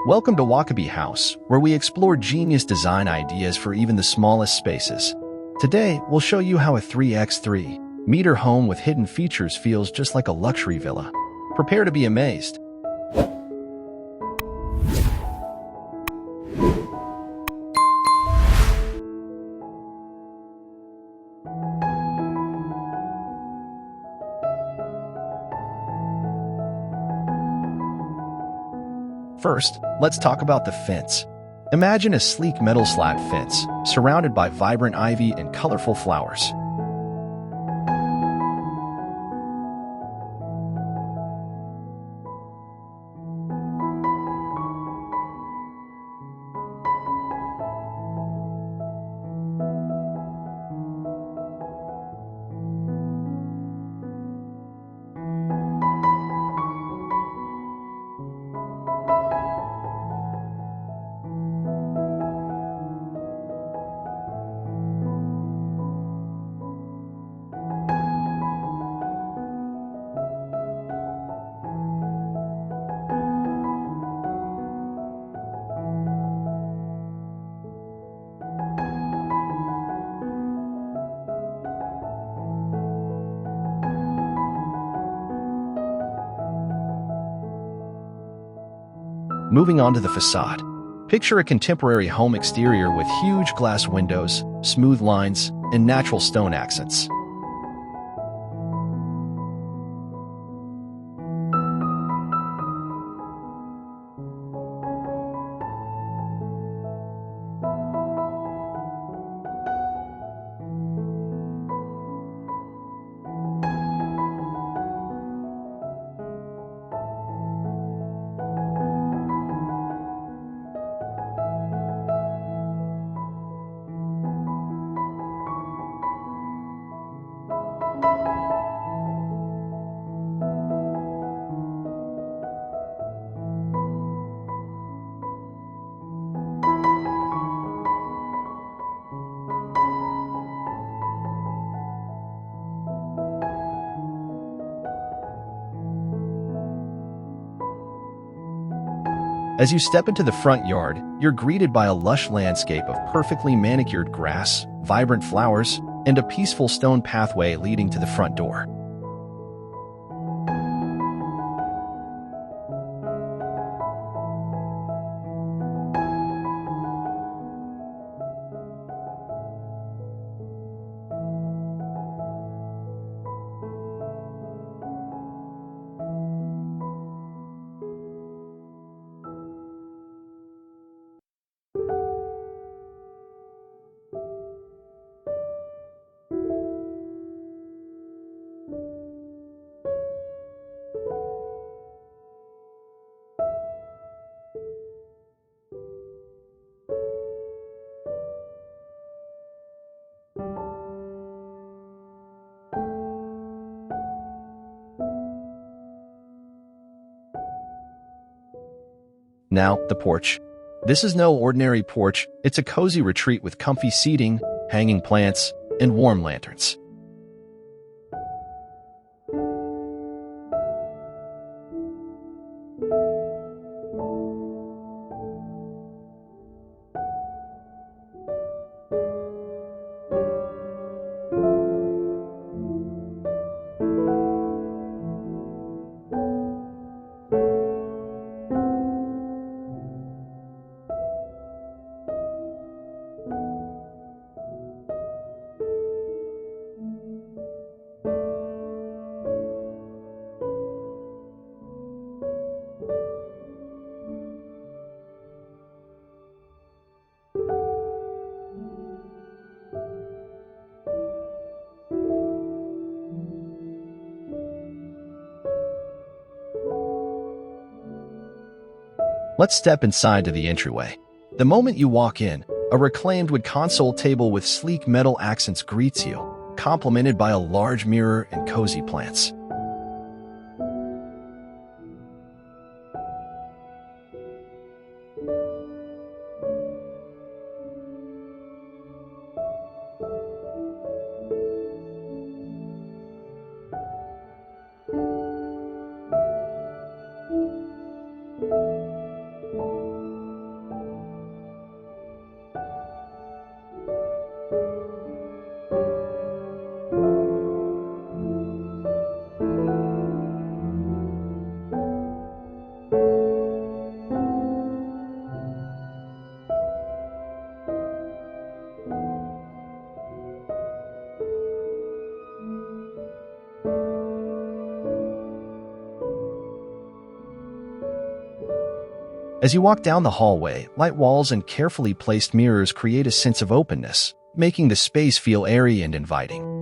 Welcome to Wakaby House, where we explore genius design ideas for even the smallest spaces. Today, we'll show you how a 3x3-meter home with hidden features feels just like a luxury villa. Prepare to be amazed. First, let's talk about the fence. Imagine a sleek metal slat fence, surrounded by vibrant ivy and colorful flowers. Moving on to the facade. Picture a contemporary home exterior with huge glass windows, smooth lines, and natural stone accents. As you step into the front yard, you're greeted by a lush landscape of perfectly manicured grass, vibrant flowers, and a peaceful stone pathway leading to the front door. Now, the porch. This is no ordinary porch, it's a cozy retreat with comfy seating, hanging plants, and warm lanterns. Let's step inside to the entryway. The moment you walk in, a reclaimed wood console table with sleek metal accents greets you, complemented by a large mirror and cozy plants. As you walk down the hallway, light walls and carefully placed mirrors create a sense of openness, making the space feel airy and inviting.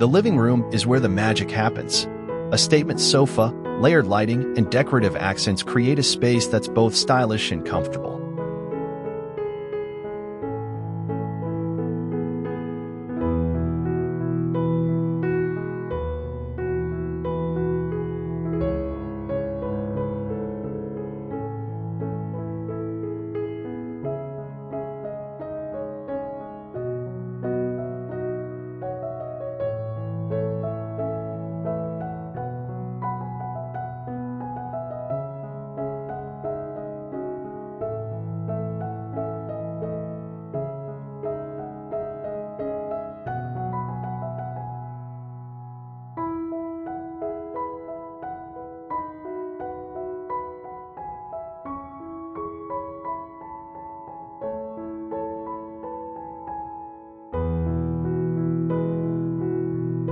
The living room is where the magic happens. A statement sofa, layered lighting, and decorative accents create a space that's both stylish and comfortable.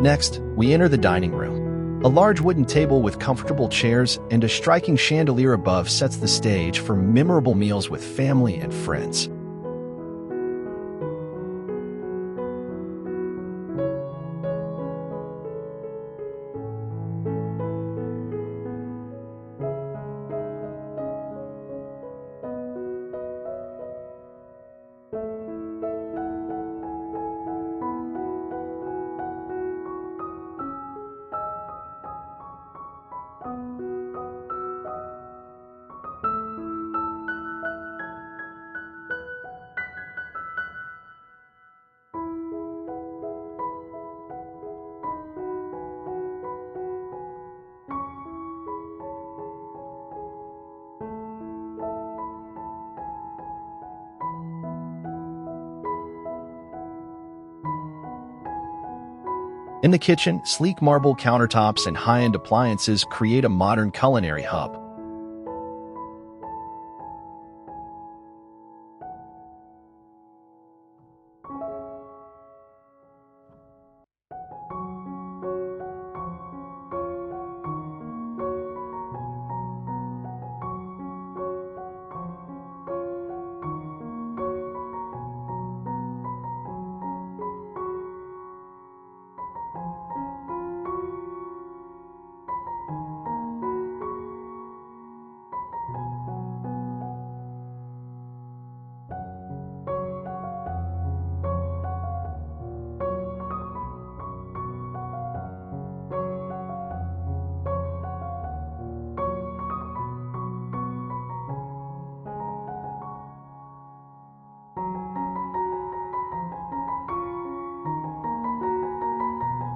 Next, we enter the dining room. A large wooden table with comfortable chairs and a striking chandelier above sets the stage for memorable meals with family and friends. In the kitchen, sleek marble countertops and high-end appliances create a modern culinary hub.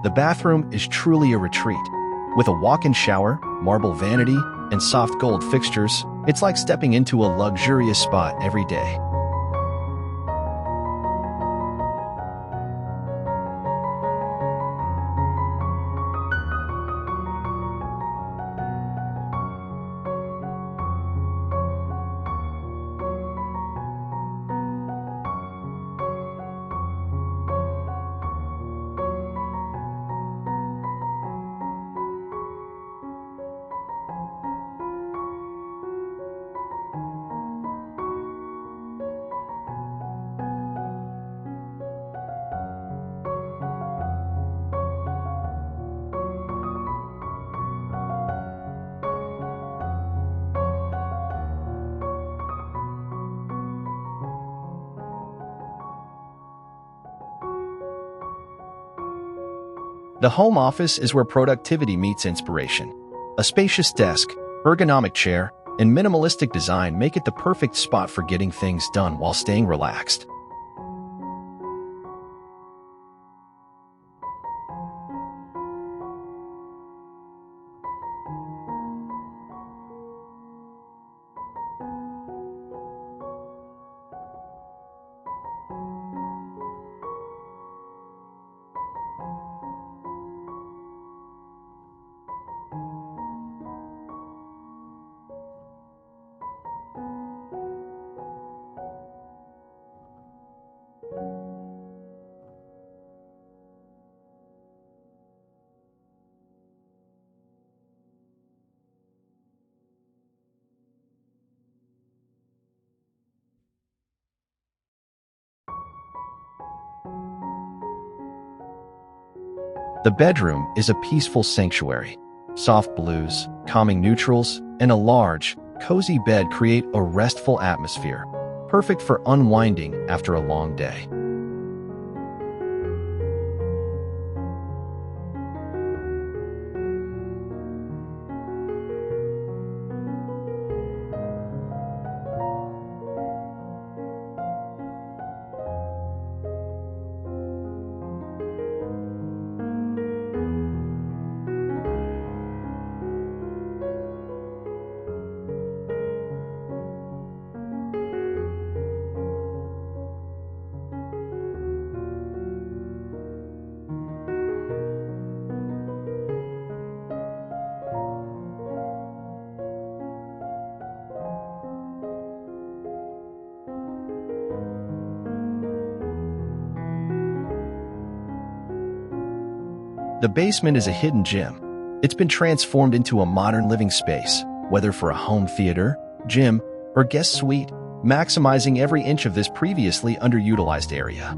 The bathroom is truly a retreat. With a walk-in shower, marble vanity, and soft gold fixtures, it's like stepping into a luxurious spot every day. The home office is where productivity meets inspiration. A spacious desk, ergonomic chair, and minimalistic design make it the perfect spot for getting things done while staying relaxed. The bedroom is a peaceful sanctuary. Soft blues, calming neutrals, and a large, cozy bed create a restful atmosphere, perfect for unwinding after a long day. The basement is a hidden gem. It's been transformed into a modern living space, whether for a home theater, gym, or guest suite, maximizing every inch of this previously underutilized area.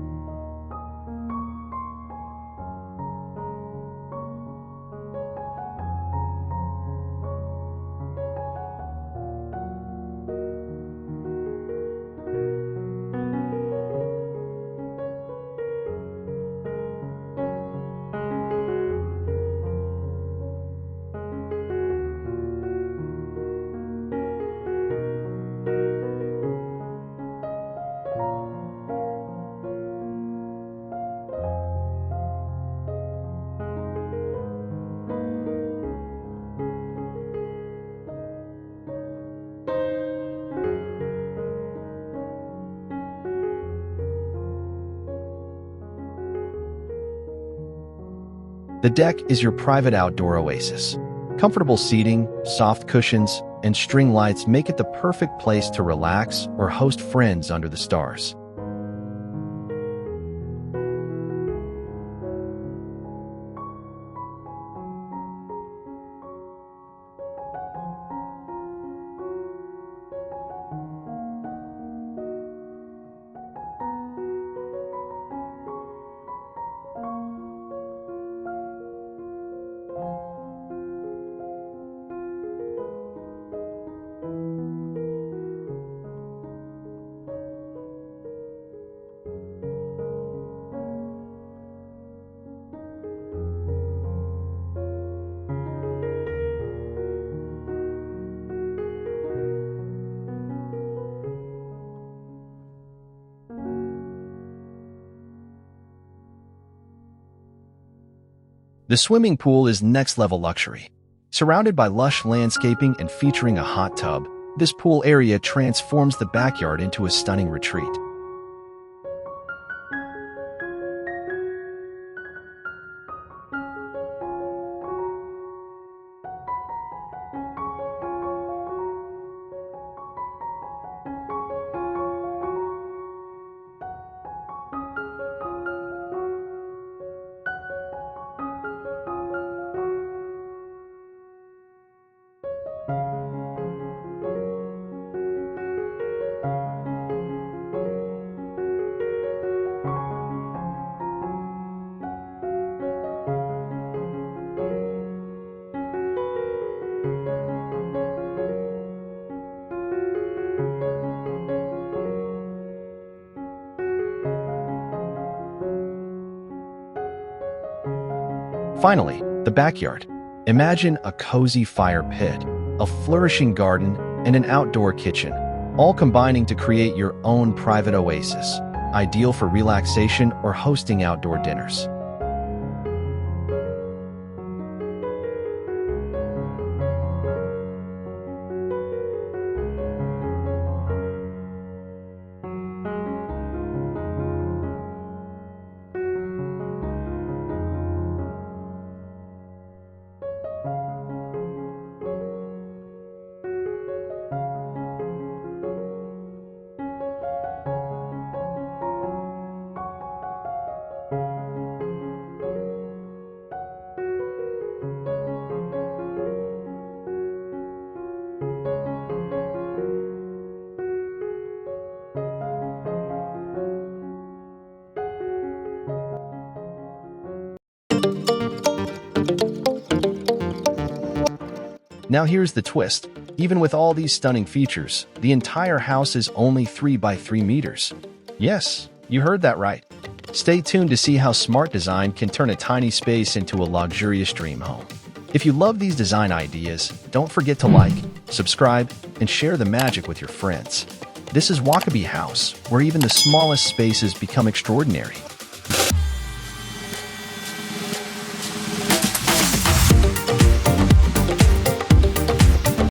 The deck is your private outdoor oasis. Comfortable seating, soft cushions, and string lights make it the perfect place to relax or host friends under the stars. The swimming pool is next-level luxury. Surrounded by lush landscaping and featuring a hot tub, this pool area transforms the backyard into a stunning retreat. Finally, the backyard. Imagine a cozy fire pit, a flourishing garden, and an outdoor kitchen, all combining to create your own private oasis, ideal for relaxation or hosting outdoor dinners. Now here's the twist. Even with all these stunning features, the entire house is only 3 by 3 meters. Yes, you heard that right. Stay tuned to see how smart design can turn a tiny space into a luxurious dream home. If you love these design ideas, don't forget to like, subscribe, and share the magic with your friends. This is Wakaby House, where even the smallest spaces become extraordinary.